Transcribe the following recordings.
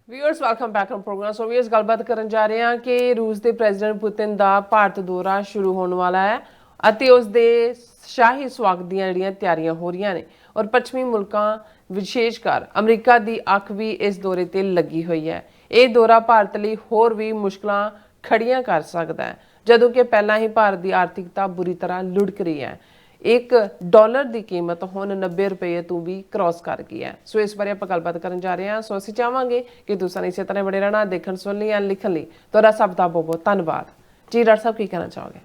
Viewers welcome back on program. So viewers ਗੱਲਬਾਤ ਕਰਨ ਜਾ ਰਹੇ ਹਾਂ ਕਿ ਰੂਸ ਦੇ ਪ੍ਰੈਜ਼ੀਡੈਂਟ ਪੁਤਿਨ ਦਾ ਭਾਰਤ ਦੌਰਾ ਸ਼ੁਰੂ ਹੋਣ ਵਾਲਾ ਹੈ ਅਤੇ ਉਸ ਦੇ ਸ਼ਾਹੀ ਸਵਾਗਤ ਦੀਆਂ ਜਿਹੜੀਆਂ ਤਿਆਰੀਆਂ ਹੋ ਰਹੀਆਂ ਨੇ ਔਰ ਪੱਛਮੀ ਮੁਲਕਾਂ ਵਿਸ਼ੇਸ਼ਕਰ ਅਮਰੀਕਾ ਦੀ ਅੱਖ ਵੀ ਇਸ ਦੌਰੇ ਤੇ ਲੱਗੀ ਹੋਈ ਹੈ। ਇਹ ਦੌਰਾ ਭਾਰਤ ਲਈ ਹੋਰ ਵੀ ਮੁਸ਼ਕਲਾਂ ਖੜੀਆਂ ਕਰ ਸਕਦਾ ਹੈ ਜਦੋਂ ਕਿ ਪਹਿਲਾਂ ਹੀ ਭਾਰਤ ਦੀ ਆਰਥਿਕਤਾ ਬੁਰੀ ਤਰ੍ਹਾਂ ਲੁੜਕ ਰਹੀ ਹੈ। $1 ਦੀ ਕੀਮਤ ਹੁਣ 90 ਰੁਪਏ ਤੋਂ ਵੀ ਕ੍ਰਾਸ ਕਰ ਗਈ ਹੈ। ਸੋ ਇਸ ਬਾਰੇ ਆਪਾਂ ਗੱਲਬਾਤ ਕਰਨ ਜਾ ਰਹੇ ਹਾਂ। ਸੋ ਅਸੀਂ ਚਾਹਾਂਗੇ ਕਿ ਤੁਸੀਂ ਇਸੇ ਤਰ੍ਹਾਂ ਬੜੇ ਰਹਿਣਾ, ਦੇਖਣ ਸੁਣਨ ਲਈ ਲਿਖਣ ਲਈ ਤੁਹਾਡਾ ਸਭ ਦਾ ਬਹੁਤ ਬਹੁਤ ਧੰਨਵਾਦ ਜੀ। ਡਾਕਟਰ ਸਾਹਿਬ ਕੀ ਕਹਿਣਾ ਚਾਹੋਗੇ?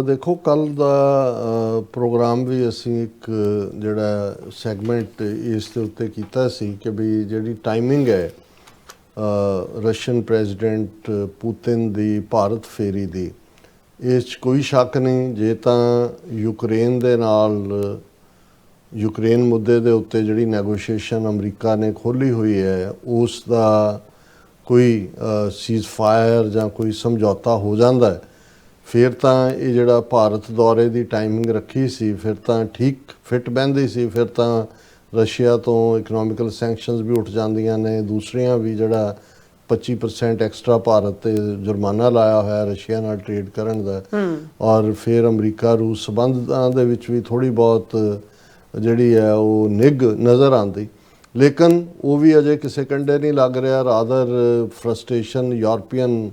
ਦੇਖੋ, ਕੱਲ ਦਾ ਪ੍ਰੋਗਰਾਮ ਵੀ ਅਸੀਂ ਇੱਕ ਜਿਹੜਾ ਸੈਗਮੈਂਟ ਇਸ ਦੇ ਉੱਤੇ ਕੀਤਾ ਸੀ ਕਿ ਵੀ ਜਿਹੜੀ ਟਾਈਮਿੰਗ ਹੈ ਰਸ਼ੀਅਨ ਪ੍ਰੈਜ਼ੀਡੈਂਟ ਪੁਤਿਨ ਦੀ ਭਾਰਤ ਫੇਰੀ ਦੀ, ਇਸ 'ਚ ਕੋਈ ਸ਼ੱਕ ਨਹੀਂ। ਜੇ ਤਾਂ ਯੂਕਰੇਨ ਦੇ ਨਾਲ ਯੂਕਰੇਨ ਮੁੱਦੇ ਦੇ ਉੱਤੇ ਜਿਹੜੀ ਨੈਗੋਸ਼ੀਏਸ਼ਨ ਅਮਰੀਕਾ ਨੇ ਖੋਲ੍ਹੀ ਹੋਈ ਹੈ ਉਸ ਦਾ ਕੋਈ ਸੀਜ਼ ਫਾਇਰ ਜਾਂ ਕੋਈ ਸਮਝੌਤਾ ਹੋ ਜਾਂਦਾ ਹੈ, ਫਿਰ ਤਾਂ ਇਹ ਜਿਹੜਾ ਭਾਰਤ ਦੌਰੇ ਦੀ ਟਾਈਮਿੰਗ ਰੱਖੀ ਸੀ ਫਿਰ ਤਾਂ ਠੀਕ ਫਿੱਟ ਬਹਿੰਦੀ ਸੀ। ਫਿਰ ਤਾਂ ਰਸ਼ੀਆ ਤੋਂ ਇਕਨੋਮਿਕਲ ਸੈਂਕਸ਼ਨਸ ਵੀ ਉੱਠ ਜਾਂਦੀਆਂ ਨੇ, ਦੂਸਰੀਆਂ ਵੀ ਜਿਹੜਾ 25% ਐਕਸਟਰਾ ਭਾਰਤ 'ਤੇ ਜੁਰਮਾਨਾ ਲਾਇਆ ਹੋਇਆ ਰਸ਼ੀਆ ਨਾਲ ਟ੍ਰੇਡ ਕਰਨ ਦਾ, ਔਰ ਫਿਰ ਅਮਰੀਕਾ ਰੂਸ ਸੰਬੰਧਾਂ ਦੇ ਵਿੱਚ ਵੀ ਥੋੜ੍ਹੀ ਬਹੁਤ ਜਿਹੜੀ ਹੈ ਉਹ ਨਿੱਘ ਨਜ਼ਰ ਆਉਂਦੀ। ਲੇਕਿਨ ਉਹ ਵੀ ਅਜੇ ਕਿਸੇ ਕੰਢੇ ਨਹੀਂ ਲੱਗ ਰਿਹਾ। ਰਾਦਰ ਫਰਸਟ੍ਰੇਸ਼ਨ ਯੂਰਪੀਅਨ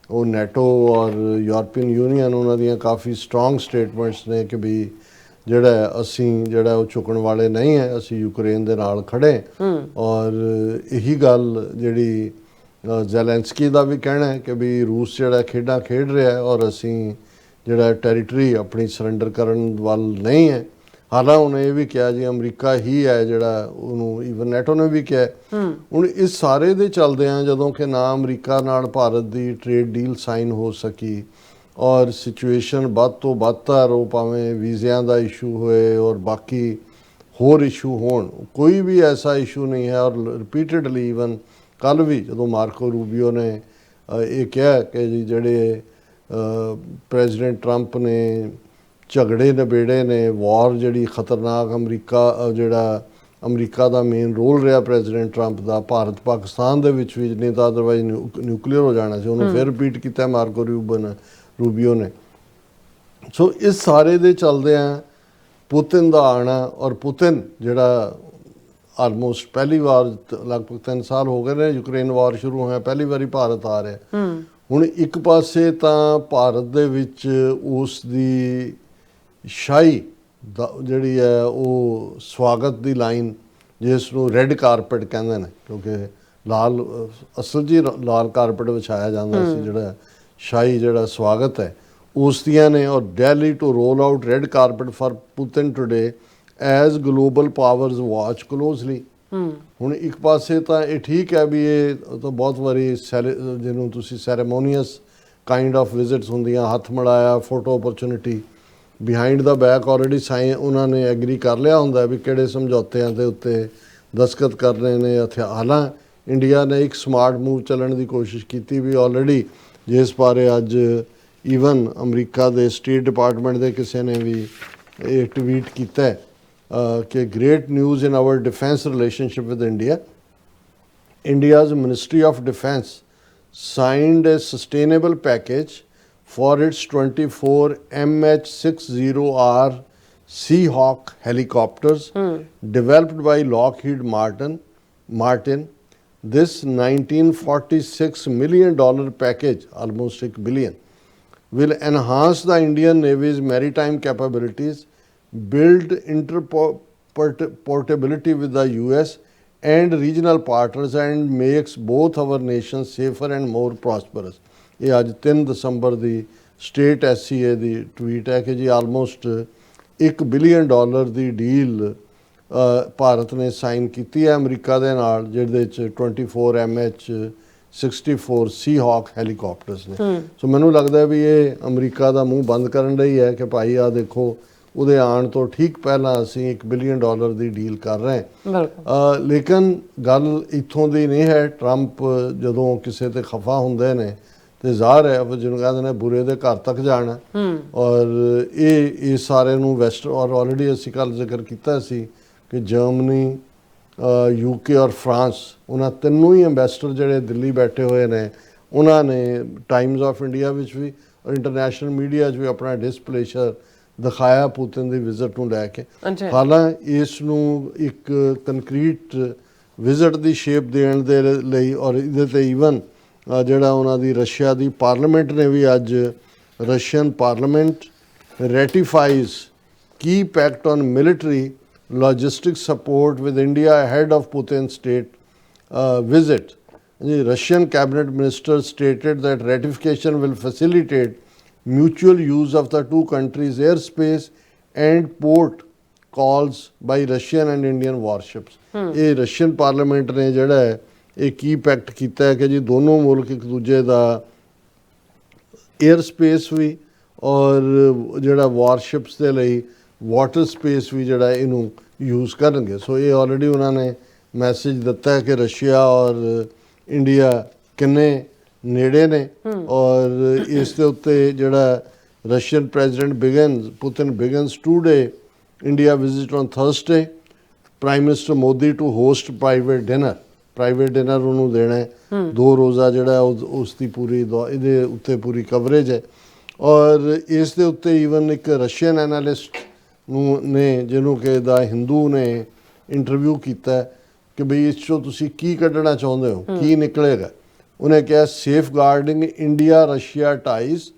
ਉਹ ਨੈਟੋ ਔਰ ਯੂਰਪੀਅਨ ਯੂਨੀਅਨ ਉਹਨਾਂ ਦੀਆਂ ਕਾਫੀ ਸਟਰੋਂਗ ਸਟੇਟਮੈਂਟਸ ਨੇ ਕਿ ਵੀ ਜਿਹੜਾ ਅਸੀਂ ਜਿਹੜਾ ਉਹ ਚੁੱਕਣ ਵਾਲੇ ਨਹੀਂ ਹੈ, ਅਸੀਂ ਯੂਕਰੇਨ ਦੇ ਨਾਲ ਖੜੇ। ਔਰ ਇਹੀ ਗੱਲ ਜਿਹੜੀ ਜ਼ੈਲੈਂਸਕੀ ਦਾ ਵੀ ਕਹਿਣਾ ਹੈ ਕਿ ਵੀ ਰੂਸ ਜਿਹੜਾ ਖੇਡਾਂ ਖੇਡ ਰਿਹਾ ਹੈ ਔਰ ਅਸੀਂ ਜਿਹੜਾ ਟੈਰੀਟਰੀ ਆਪਣੀ ਸਰੈਂਡਰ ਕਰਨ ਵੱਲ ਨਹੀਂ ਹੈ। ਹਾਲਾਂਕਿ ਉਹਨੇ ਇਹ ਵੀ ਕਿਹਾ ਜੀ ਅਮਰੀਕਾ ਹੀ ਹੈ ਜਿਹੜਾ ਉਹਨੂੰ, ਈਵਨ ਨੈਟੋ ਨੇ ਵੀ ਕਿਹਾ। ਹੁਣ ਇਸ ਸਾਰੇ ਦੇ ਚੱਲਦਿਆਂ ਜਦੋਂ ਕਿ ਨਾ ਅਮਰੀਕਾ ਨਾਲ ਭਾਰਤ ਦੀ ਟ੍ਰੇਡ ਡੀਲ ਸਾਈਨ ਹੋ ਸਕੀ ਔਰ ਸਿਚੁਏਸ਼ਨ ਵੱਧ ਤੋਂ ਬਦਤਰ, ਉਹ ਭਾਵੇਂ ਵੀਜ਼ਿਆਂ ਦਾ ਇਸ਼ੂ ਹੋਏ ਔਰ ਬਾਕੀ ਹੋਰ ਇਸ਼ੂ ਹੋਣ, ਕੋਈ ਵੀ ਐਸਾ ਇਸ਼ੂ ਨਹੀਂ ਹੈ। ਔਰ ਰਿਪੀਟਡਲੀ ਈਵਨ ਕੱਲ੍ਹ ਵੀ ਜਦੋਂ ਮਾਰਕੋ ਰੂਬੀਓ ਨੇ ਇਹ ਕਿਹਾ ਕਿ ਜੀ ਜਿਹੜੇ ਪ੍ਰੈਜ਼ੀਡੈਂਟ ਟਰੰਪ ਨੇ ਝਗੜੇ ਨਿਬੇੜੇ ਨੇ, ਵਾਰ ਜਿਹੜੀ ਖਤਰਨਾਕ ਅਮਰੀਕਾ ਦਾ ਮੇਨ ਰੋਲ ਰਿਹਾ ਪ੍ਰੈਜ਼ੀਡੈਂਟ ਟਰੰਪ ਦਾ ਭਾਰਤ ਪਾਕਿਸਤਾਨ ਦੇ ਵਿੱਚ ਵੀ, ਨਹੀਂ ਤਾਂ ਅਦਰਵਾਈਜ਼ ਨਿਊਕਲੀਅਰ ਹੋ ਜਾਣਾ ਸੀ। ਉਹਨੂੰ ਫਿਰ ਰਿਪੀਟ ਕੀਤਾ ਮਾਰਕੋ ਰੂਬੀਓ ਨੇ। ਸੋ ਇਸ ਸਾਰੇ ਦੇ ਚੱਲਦਿਆਂ ਪੁਤਿਨ ਦਾ ਆਉਣਾ, ਔਰ ਪੁਤਿਨ ਜਿਹੜਾ ਆਲਮੋਸਟ ਪਹਿਲੀ ਵਾਰ ਲਗਭਗ 3 ਸਾਲ ਹੋ ਗਏ ਨੇ ਯੂਕਰੇਨ ਵਾਰ ਸ਼ੁਰੂ ਹੋਇਆ, ਪਹਿਲੀ ਵਾਰੀ ਭਾਰਤ ਆ ਰਿਹਾ। ਹੁਣ ਇੱਕ ਪਾਸੇ ਤਾਂ ਭਾਰਤ ਦੇ ਵਿੱਚ ਉਸ ਦੀ ਸ਼ਾਹੀ ਜਿਹੜੀ ਹੈ ਉਹ ਸਵਾਗਤ ਦੀ ਲਾਈਨ, ਜਿਸ ਨੂੰ ਰੈੱਡ ਕਾਰਪਟ ਕਹਿੰਦੇ ਨੇ, ਕਿਉਂਕਿ ਲਾਲ ਅਸਲ 'ਚ ਲਾਲ ਕਾਰਪਟ ਵਿਛਾਇਆ ਜਾਂਦਾ ਸੀ, ਜਿਹੜਾ ਸ਼ਾਹੀ ਜਿਹੜਾ ਸਵਾਗਤ ਹੈ ਉਸ ਦੀਆਂ ਨੇ। ਔਰ Delhi to roll out red carpet for Putin today as global powers watch closely. ਹੁਣ ਇੱਕ ਪਾਸੇ ਤਾਂ ਇਹ ਠੀਕ ਹੈ ਵੀ ਇਹ ਤਾਂ ਬਹੁਤ ਵਾਰੀ ਜਿਹਨੂੰ ਤੁਸੀਂ ਸੈਰੇਮੋਨੀਅਸ ਕਾਈਂਡ ਆਫ ਵਿਜ਼ਿਟਸ ਹੁੰਦੀਆਂ, ਹੱਥ ਮਿਲਾਇਆ, ਫੋਟੋ ਓਪਰਚੁਨਿਟੀ, ਬਿਹਾਈਂਡ ਦਾ ਬੈਕ ਆਲਰੇਡੀ ਸਾਈਨ ਉਹਨਾਂ ਨੇ ਐਗਰੀ ਕਰ ਲਿਆ ਹੁੰਦਾ ਵੀ ਕਿਹੜੇ ਸਮਝੌਤਿਆਂ ਦੇ ਉੱਤੇ ਦਸਤਖਤ ਕਰਨੇ ਨੇ। ਹਾਲਾਂਕਿ ਇੰਡੀਆ ਨੇ ਇੱਕ ਸਮਾਰਟ ਮੂਵ ਚੱਲਣ ਦੀ ਕੋਸ਼ਿਸ਼ ਕੀਤੀ ਵੀ ਆਲਰੇਡੀ, ਜਿਸ ਬਾਰੇ ਅੱਜ ਈਵਨ ਅਮਰੀਕਾ ਦੇ ਸਟੇਟ ਡਿਪਾਰਟਮੈਂਟ ਦੇ ਕਿਸੇ ਨੇ ਵੀ ਇਹ ਟਵੀਟ ਕੀਤਾ ਕਿ great news in our defence relationship with India. India's Ministry of Defense signed a sustainable package for its 24 MH-60R Seahawk helicopters developed by Lockheed Martin. This $1946 million package, almost $1 billion, will enhance the Indian Navy's maritime capabilities, build interportability with the US and regional partners, and makes both our nations safer and more prosperous. ਇਹ ਅੱਜ 3 ਦਸੰਬਰ ਦੀ state SCA ਦੀ tweet ਹੈ ਕਿ ਜੀ almost $1 billion ਦੀ deal Bharat ਨੇ sign ਕੀਤੀ ਹੈ America ਦੇ ਨਾਲ, ਜਿਹਦੇ 'ਚ 24 MH-64 Seahawk ਹੈਲੀਕਾਪਟਰਸ ਨੇ। ਸੋ ਮੈਨੂੰ ਲੱਗਦਾ ਵੀ ਇਹ ਅਮਰੀਕਾ ਦਾ ਮੂੰਹ ਬੰਦ ਕਰਨ ਲਈ ਹੈ ਕਿ ਭਾਈ ਆ ਦੇਖੋ, ਉਹਦੇ ਆਉਣ ਤੋਂ ਠੀਕ ਪਹਿਲਾਂ ਅਸੀਂ $1 ਬਿਲੀਅਨ ਦੀ ਡੀਲ ਕਰ ਰਹੇ ਹਾਂ। ਲੇਕਿਨ ਗੱਲ ਇੱਥੋਂ ਦੀ ਨਹੀਂ ਹੈ। ਟਰੰਪ ਜਦੋਂ ਕਿਸੇ ਤੇ ਖਫਾ ਹੁੰਦੇ ਨੇ ਤੇ ਜ਼ਾਹਰ ਹੈ ਜਿਹਨੂੰ ਕਹਿੰਦੇ ਨੇ ਬੁਰੇ ਦੇ ਘਰ ਤੱਕ ਜਾਣਾ। ਔਰ ਇਹ ਸਾਰੇ ਨੂੰ ਵੈਸਟ, ਔਰ ਆਲਰੇਡੀ ਅਸੀਂ ਕੱਲ੍ਹ ਜ਼ਿਕਰ ਕੀਤਾ ਸੀ ਕਿ ਜਰਮਨੀ UK ਔਰ ਫਰਾਂਸ, ਉਹਨਾਂ ਤਿੰਨੋਂ ਹੀ ਐਂਬੈਸਡਰ ਜਿਹੜੇ ਦਿੱਲੀ ਬੈਠੇ ਹੋਏ ਨੇ, ਉਹਨਾਂ ਨੇ ਟਾਈਮਜ਼ ਆਫ ਇੰਡੀਆ ਵਿੱਚ ਵੀ ਔਰ ਇੰਟਰਨੈਸ਼ਨਲ ਮੀਡੀਆ 'ਚ ਵੀ ਆਪਣਾ ਡਿਸਪਲੇਸ਼ਰ ਦਿਖਾਇਆ ਪੁਤਿਨ ਦੀ ਵਿਜ਼ਿਟ ਨੂੰ ਲੈ ਕੇ। ਅੱਛਾ। ਹਾਲਾਂਕਿ ਇਸ ਨੂੰ ਇੱਕ ਕੰਕਰੀਟ ਵਿਜ਼ਿਟ ਦੀ ਸ਼ੇਪ ਦੇਣ ਦੇ ਲਈ ਔਰ ਇਹਦੇ 'ਤੇ ਈਵਨ ਜਿਹੜਾ ਉਹਨਾਂ ਦੀ ਰਸ਼ੀਆ ਦੀ ਪਾਰਲੀਮੈਂਟ ਨੇ ਵੀ ਅੱਜ Russian parliament ratifies key pact on military logistics support with India ahead of Putin's state visit. The Russian cabinet minister stated that ratification will facilitate mutual use of the two countries' airspace and port calls by Russian and Indian warships. ਇਹ Russian parliament ਨੇ ਜਿਹੜਾ ਹੈ ਇਹ ਕੀ packet ਕੀਤਾ ਹੈ ਕਿ ਜੀ ਦੋਨੋਂ ਮੁਲਕ ਇੱਕ ਦੂਜੇ ਦਾ 에ਅਰ ਸਪੇਸ ਵੀ ਔਰ ਜਿਹੜਾ ਵਾਰਸ਼ਿਪਸ ਦੇ ਲਈ ਵਾਟਰ ਸਪੇਸ ਵੀ ਜਿਹੜਾ ਇਹਨੂੰ ਯੂਜ਼ ਕਰਨਗੇ। ਸੋ ਇਹ ਆਲਰੇਡੀ ਉਹਨਾਂ ਨੇ ਮੈਸੇਜ ਦਿੱਤਾ ਹੈ ਕਿ ਰਸ਼ੀਆ ਔਰ ਇੰਡੀਆ ਕਿੰਨੇ ਨੇੜੇ ਨੇ ਔਰ ਇਸ ਦੇ ਉੱਤੇ ਜਿਹੜਾ Russian president Putin begins today India visit on Thursday, prime minister Modi to host private dinner ਉਹਨੂੰ ਦੇਣਾ ਹੈ। 2 ਰੋਜ਼ਾ ਜਿਹੜਾ ਉਸ ਦੀ ਪੂਰੀ ਇਹਦੇ ਉੱਤੇ ਪੂਰੀ ਕਵਰੇਜ ਹੈ ਔਰ ਇਸ ਦੇ ਉੱਤੇ ਈਵਨ ਇੱਕ ਰਸ਼ੀਅਨ ਐਨਾਲਿਸਟ ਨੇ ਜਿਹਨੂੰ ਕਿ ਦਾ ਹਿੰਦੂ ਨੇ ਇੰਟਰਵਿਊ ਕੀਤਾ ਕਿ ਬਈ ਇਸ 'ਚੋਂ ਤੁਸੀਂ ਕੀ ਕੱਢਣਾ ਚਾਹੁੰਦੇ ਹੋ, ਕੀ ਨਿਕਲੇਗਾ। ਉਹਨੇ ਕਿਹਾ safe guarding India Russia ties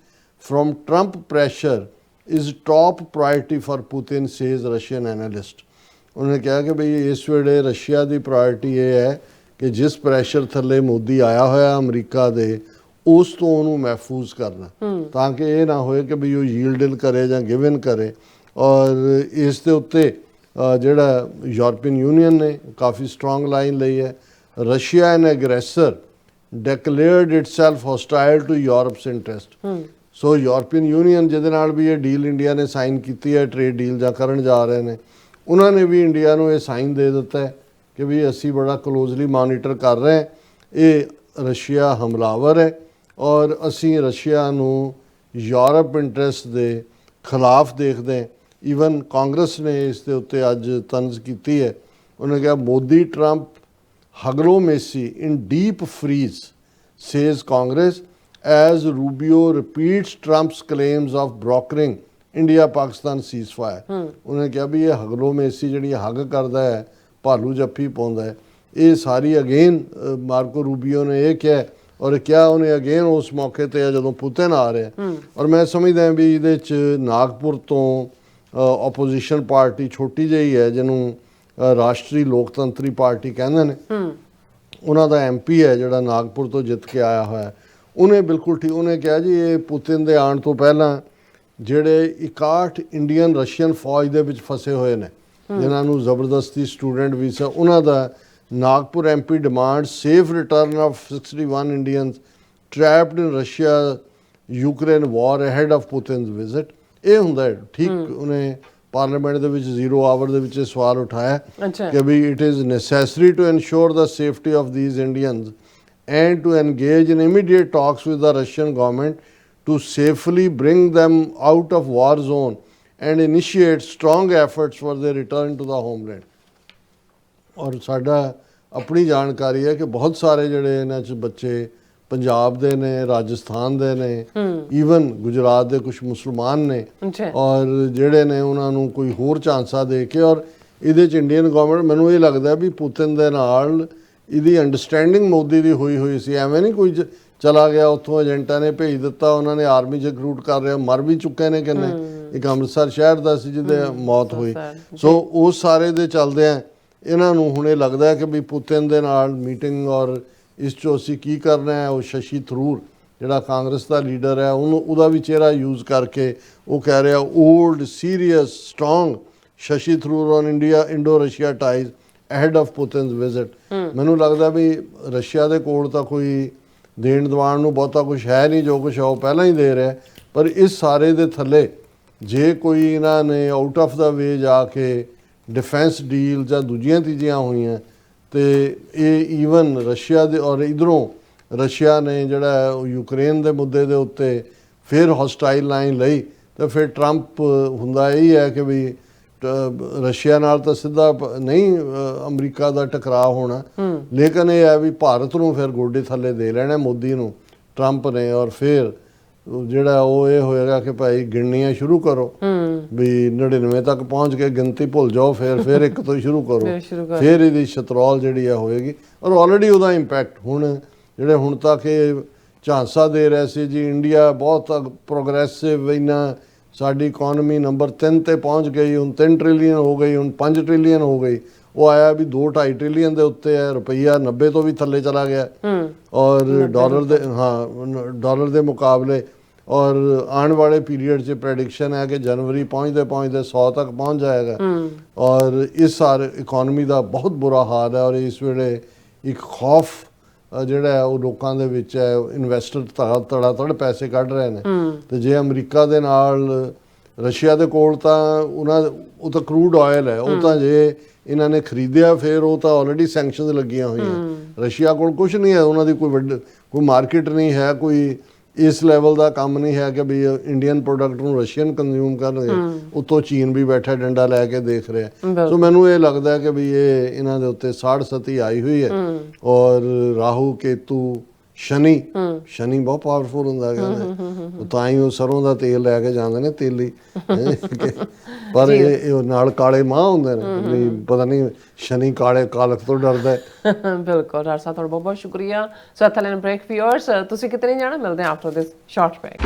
from Trump pressure is top priority for Putin says Russian analyst. ਉਹਨੇ ਕਿਹਾ ਕਿ ਬਈ ਇਸ ਵੇਲੇ ਰਸ਼ੀਆ ਦੀ ਪ੍ਰਾਇਰਟੀ ਇਹ ਹੈ ਕਿ ਜਿਸ ਪ੍ਰੈਸ਼ਰ ਥੱਲੇ ਮੋਦੀ ਆਇਆ ਹੋਇਆ ਅਮਰੀਕਾ ਦੇ ਉਸ ਤੋਂ ਉਹਨੂੰ ਮਹਿਫੂਜ਼ ਕਰਨਾ ਤਾਂ ਕਿ ਇਹ ਨਾ ਹੋਏ ਕਿ ਵੀ ਉਹ ਯੀਲਡ ਇਨ ਕਰੇ ਜਾਂ ਗਿਵ ਇਨ ਕਰੇ। ਔਰ ਇਸ ਦੇ ਉੱਤੇ ਜਿਹੜਾ ਯੂਰਪੀਅਨ ਯੂਨੀਅਨ ਨੇ ਕਾਫੀ ਸਟਰੋਂਗ ਲਾਈਨ ਲਈ ਹੈ। Russia an aggressor declared itself hostile to Europe's interest. So European Union ਜਿਹਦੇ ਨਾਲ ਵੀ ਇਹ ਡੀਲ ਇੰਡੀਆ ਨੇ ਸਾਈਨ ਕੀਤੀ ਹੈ, ਟ੍ਰੇਡ ਡੀਲ ਜਾਂ ਕਰਨ ਜਾ ਰਹੇ ਨੇ, ਉਹਨਾਂ ਨੇ ਵੀ ਇੰਡੀਆ ਨੂੰ ਇਹ ਸਾਈਨ ਦੇ ਦਿੱਤਾ ਹੈ ਕਿ ਵੀ ਅਸੀਂ ਬੜਾ ਕਲੋਜ਼ਲੀ ਮੋਨੀਟਰ ਕਰ ਰਹੇ ਹਾਂ, ਇਹ ਰਸ਼ੀਆ ਹਮਲਾਵਰ ਹੈ ਔਰ ਅਸੀਂ ਰਸ਼ੀਆ ਨੂੰ ਯੂਰਪ ਇੰਟਰਸਟ ਦੇ ਖਿਲਾਫ ਦੇਖਦੇ ਹਾਂ। ਈਵਨ ਕਾਂਗਰਸ ਨੇ ਇਸ ਦੇ ਉੱਤੇ ਅੱਜ ਤਨਜ਼ ਕੀਤੀ ਹੈ। ਉਹਨੇ ਕਿਹਾ Modi Trump hugplomacy in deep freeze says Congress as Rubio repeats Trump's claims of brokering India Pakistan ceasefire. ਉਹਨੇ ਕਿਹਾ ਵੀ ਇਹ ਹਗਲੋਮੇਸੀ ਜਿਹੜੀ ਹੱਗ ਕਰਦਾ ਹੈ, ਭਾਲੂ ਜੱਫੀ ਪਾਉਂਦਾ ਹੈ, ਇਹ ਸਾਰੀ ਅਗੇਨ ਮਾਰਕੋ ਰੂਬੀਓ ਨੇ ਇਹ ਕਿਹਾ ਔਰ ਕਿਹਾ ਉਹਨੇ ਅਗੇਨ ਉਸ ਮੌਕੇ 'ਤੇ ਜਦੋਂ ਪੁਤਿਨ ਆ ਰਿਹਾ। ਔਰ ਮੈਂ ਸਮਝਦਾ ਵੀ ਇਹਦੇ 'ਚ ਨਾਗਪੁਰ ਤੋਂ ਆਪੋਜੀਸ਼ਨ ਪਾਰਟੀ ਛੋਟੀ ਜਿਹੀ ਹੈ ਜਿਹਨੂੰ ਰਾਸ਼ਟਰੀ ਲੋਕਤੰਤਰੀ ਪਾਰਟੀ ਕਹਿੰਦੇ ਨੇ, ਉਹਨਾਂ ਦਾ MP ਹੈ ਜਿਹੜਾ ਨਾਗਪੁਰ ਤੋਂ ਜਿੱਤ ਕੇ ਆਇਆ ਹੋਇਆ, ਉਹਨੇ ਬਿਲਕੁਲ ਠੀਕ ਉਹਨੇ ਕਿਹਾ ਜੀ ਇਹ ਪੁਤਿਨ ਦੇ ਆਉਣ ਤੋਂ ਪਹਿਲਾਂ ਜਿਹੜੇ 61 ਇੰਡੀਅਨ ਰਸ਼ੀਅਨ ਫੌਜ ਦੇ ਵਿੱਚ ਫਸੇ ਹੋਏ ਨੇ ਜਿਨ੍ਹਾਂ ਨੂੰ ਜ਼ਬਰਦਸਤੀ ਸਟੂਡੈਂਟ ਵੀਜ਼ਾ, ਉਹਨਾਂ ਦਾ Nagpur MP demand safe return of 61 Indians trapped in Russia Ukraine war ahead of Putin's visit. ਇਹ ਹੁੰਦਾ ਹੈ ਠੀਕ। ਉਹਨੇ ਪਾਰਲੀਮੈਂਟ ਦੇ ਵਿੱਚ 0 ਆਵਰ ਦੇ ਵਿੱਚ ਸਵਾਲ ਉਠਾਇਆ ਕਿ ਵੀ it is necessary to ensure the safety of these Indians and to engage in immediate talks with the Russian government to safely bring them out of war zone and initiate strong efforts for their return to the homeland। ਔਰ ਸਾਡਾ ਆਪਣੀ ਜਾਣਕਾਰੀ ਹੈ ਕਿ ਬਹੁਤ ਸਾਰੇ ਜਿਹੜੇ ਇਹਨਾਂ 'ਚ ਬੱਚੇ ਪੰਜਾਬ ਦੇ ਨੇ, ਰਾਜਸਥਾਨ ਦੇ ਨੇ, ਈਵਨ ਗੁਜਰਾਤ ਦੇ ਕੁਝ ਮੁਸਲਮਾਨ ਨੇ ਔਰ ਜਿਹੜੇ ਨੇ ਉਹਨਾਂ ਨੂੰ ਕੋਈ ਹੋਰ ਚਾਂਸਾ ਦੇ ਕੇ ਔਰ ਇਹਦੇ 'ਚ ਇੰਡੀਅਨ ਗਵਰਨਮੈਂਟ ਮੈਨੂੰ ਇਹ ਲੱਗਦਾ ਵੀ ਪੁਤਿਨ ਦੇ ਨਾਲ ਇਹਦੀ ਅੰਡਰਸਟੈਂਡਿੰਗ ਮੋਦੀ ਦੀ ਹੋਈ ਸੀ। ਐਵੇਂ ਨਹੀਂ ਕੋਈ ਚਲਾ ਗਿਆ ਉੱਥੋਂ ਏਜੰਟਾਂ ਨੇ ਭੇਜ ਦਿੱਤਾ, ਉਹਨਾਂ ਨੇ ਆਰਮੀ 'ਚ ਰਿਕਰੂਟ ਕਰ ਰਿਹਾ, ਮਰ ਵੀ ਚੁੱਕੇ ਨੇ ਕਿੰਨੇ। ਇੱਕ ਅੰਮ੍ਰਿਤਸਰ ਸ਼ਹਿਰ ਦਾ ਸੀ ਜਿਹਦੇ ਮੌਤ ਹੋਈ। ਸੋ ਉਸ ਸਾਰੇ ਦੇ ਚੱਲਦਿਆਂ ਇਹਨਾਂ ਨੂੰ ਹੁਣ ਇਹ ਲੱਗਦਾ ਕਿ ਵੀ ਪੁਤਿਨ ਦੇ ਨਾਲ ਮੀਟਿੰਗ ਔਰ ਇਸ 'ਚੋਂ ਅਸੀਂ ਕੀ ਕਰਨਾ ਹੈ। ਉਹ ਸ਼ਸ਼ੀ ਥਰੂਰ ਜਿਹੜਾ ਕਾਂਗਰਸ ਦਾ ਲੀਡਰ ਹੈ ਉਹਦਾ ਵੀ ਚਿਹਰਾ ਯੂਜ਼ ਕਰਕੇ ਉਹ ਕਹਿ ਰਿਹਾ old serious strong Shashi Tharoor on Indo Russia ties ahead of Putin's visit. ਮੈਨੂੰ ਲੱਗਦਾ ਵੀ ਰਸ਼ੀਆ ਦੇ ਕੋਲ ਤਾਂ ਕੋਈ ਦੇਣ ਦਵਾਣ ਨੂੰ ਬਹੁਤਾ ਕੁਝ ਹੈ ਨਹੀਂ, ਜੋ ਕੁਛ ਉਹ ਪਹਿਲਾਂ ਹੀ ਦੇ ਰਿਹਾ। ਪਰ ਇਸ ਸਾਰੇ ਦੇ ਥੱਲੇ ਜੇ ਕੋਈ ਇਹਨਾਂ ਨੇ ਆਊਟ ਆਫ ਦਾ ਵੇ ਜਾ ਕੇ ਡਿਫੈਂਸ ਡੀਲ ਜਾਂ ਦੂਜੀਆਂ ਤੀਜੀਆਂ ਹੋਈਆਂ ਤੇ ਇਹ ਈਵਨ ਰਸ਼ੀਆ ਦੇ ਔਰ ਇਧਰੋਂ ਰਸ਼ੀਆ ਨੇ ਜਿਹੜਾ ਉਹ ਯੂਕਰੇਨ ਦੇ ਮੁੱਦੇ ਦੇ ਉੱਤੇ ਫਿਰ ਹੌਸਟਾਈਲ ਲਾਈਨ ਲਈ ਤਾਂ ਫਿਰ ਟਰੰਪ ਹੁੰਦਾ ਇਹ ਹੈ ਕਿ ਵੀ ਰਸ਼ੀਆ ਨਾਲ ਤਾਂ ਸਿੱਧਾ ਨਹੀਂ ਅਮਰੀਕਾ ਦਾ ਟਕਰਾਅ ਹੋਣਾ, ਲੇਕਿਨ ਇਹ ਹੈ ਵੀ ਭਾਰਤ ਨੂੰ ਫਿਰ ਗੋਡੇ ਥੱਲੇ ਦੇ ਲੈਣਾ ਮੋਦੀ ਨੂੰ, ਟਰੰਪ ਨੇ, ਔਰ ਫਿਰ ਜਿਹੜਾ ਉਹ ਇਹ ਹੋਏਗਾ ਕਿ ਭਾਈ ਗਿਣਨੀਆਂ ਸ਼ੁਰੂ ਕਰੋ, ਵੀ 99 ਤੱਕ ਪਹੁੰਚ ਕੇ ਗਿਣਤੀ ਭੁੱਲ ਜਾਓ, ਫਿਰ ਇੱਕ ਤੋਂ ਸ਼ੁਰੂ ਕਰੋ, ਫਿਰ ਇਹਦੀ ਸ਼ਤਰੋਲ ਜਿਹੜੀ ਆ ਹੋਏਗੀ। ਔਰ ਆਲਰੇਡੀ ਉਹਦਾ ਇੰਪੈਕਟ ਹੁਣ ਜਿਹੜੇ ਹੁਣ ਤੱਕ ਇਹ ਝਾਂਸਾ ਦੇ ਰਹੇ ਸੀ ਜੀ ਇੰਡੀਆ ਬਹੁਤ ਪ੍ਰੋਗਰੈਸਿਵ, ਇੰਨਾ ਸਾਡੀ ਇਕਨੋਮੀ ਨੰਬਰ 3 ਤੇ ਪਹੁੰਚ ਗਈ, ਹੁਣ 3 ਟ੍ਰਿਲੀਅਨ ਹੋ ਗਈ, ਹੁਣ 5 ਟ੍ਰਿਲੀਅਨ ਹੋ ਗਈ, ਉਹ ਆਇਆ ਵੀ 2-2.5 ਟ੍ਰਿਲੀਅਨ ਦੇ ਉੱਤੇ ਹੈ, ਰੁਪਈਆ 90 ਤੋਂ ਵੀ ਥੱਲੇ ਚਲਾ ਗਿਆ, ਔਰ ਡਾਲਰ ਦੇ ਮੁਕਾਬਲੇ। ਔਰ ਆਉਣ ਵਾਲੇ ਪੀਰੀਅਡ 'ਚ ਪ੍ਰੈਡਿਕਸ਼ਨ ਹੈ ਕਿ ਜਨਵਰੀ ਪਹੁੰਚਦੇ ਪਹੁੰਚਦੇ 100 ਤੱਕ ਪਹੁੰਚ ਜਾਏਗਾ, ਔਰ ਇਸ ਸਾਰੇ ਇਕਨੋਮੀ ਦਾ ਬਹੁਤ ਬੁਰਾ ਹਾਲ ਹੈ। ਔਰ ਇਸ ਵੇਲੇ ਇੱਕ ਖੌਫ ਜਿਹੜਾ ਹੈ ਉਹ ਲੋਕਾਂ ਦੇ ਵਿੱਚ ਹੈ, ਇਨਵੈਸਟਰ ਧੜਾ ਪੈਸੇ ਕੱਢ ਰਹੇ ਨੇ, ਤੇ ਜੇ ਅਮਰੀਕਾ ਦੇ ਨਾਲ ਰਸ਼ੀਆ ਦੇ ਕੋਲ ਤਾਂ ਉਹ ਤਾਂ ਕਰੂਡ ਆਇਲ ਹੈ, ਉਹ ਤਾਂ ਜੇ ਇਹਨਾਂ ਨੇ ਖਰੀਦਿਆ ਫਿਰ ਉਹ ਤਾਂ ਆਲਰੇਡੀ ਸੈਂਕਸ਼ਨਸ ਲੱਗੀਆਂ ਹੋਈਆਂ। ਰਸ਼ੀਆ ਕੋਲ ਕੁਝ ਨਹੀਂ ਹੈ, ਉਹਨਾਂ ਦੀ ਕੋਈ ਮਾਰਕੀਟ ਨਹੀਂ ਹੈ, ਕੋਈ ਇਸ ਲੈਵਲ ਦਾ ਕੰਮ ਨਹੀਂ ਹੈ ਕਿ ਵੀ ਇੰਡੀਅਨ ਪ੍ਰੋਡਕਟ ਨੂੰ ਰਸ਼ੀਅਨ ਕੰਜ਼ਿਊਮ ਕਰਨਗੇ, ਉੱਤੋਂ ਚੀਨ ਵੀ ਬੈਠਾ ਡੰਡਾ ਲੈ ਕੇ ਦੇਖ ਰਿਹਾ। ਸੋ ਮੈਨੂੰ ਇਹ ਲੱਗਦਾ ਕਿ ਵੀ ਇਹ ਇਹਨਾਂ ਦੇ ਉੱਤੇ ਸਾੜ ਸਤੀ ਆਈ ਹੋਈ ਹੈ। ਔਰ ਰਾਹੂ ਕੇਤੂ ਸ਼ਨੀ ਬਹੁਤ ਪਾਵਰਫੁਲ ਹੁੰਦਾ ਕਹਿੰਦੇ, ਤਾਂ ਹੀ ਉਹ ਸਰੋਂ ਦਾ ਤੇਲ ਲੈ ਕੇ ਜਾਂਦੇ ਨੇ ਤੇਲੀ, ਪਰ ਇਹ ਨਾਲ ਕਾਲੇ ਮਾਹ ਹੁੰਦੇ ਨੇ, ਪਤਾ ਨਹੀਂ ਸ਼ਨੀ ਕਾਲੇ ਕਾਲਖ ਤੋਂ ਡਰਦਾ ਹੈ। ਬਿਲਕੁਲ ਡਾਕਟਰ ਸਾਹਿਬ, ਤੁਹਾਡਾ ਬਹੁਤ ਬਹੁਤ ਸ਼ੁਕਰੀਆ। ਸੋ ਇਥੋਂ ਲੈਣ ਬ੍ਰੇਕ ਵਿਊਅਰਸ, ਤੁਸੀਂ ਕਿਤੇ ਨਹੀਂ ਜਾਣਾ, ਮਿਲਦੇ ਹਾਂ ਆਫਟਰ ਦਿਸ ਸ਼ਾਰਟ ਬ੍ਰੇਕ।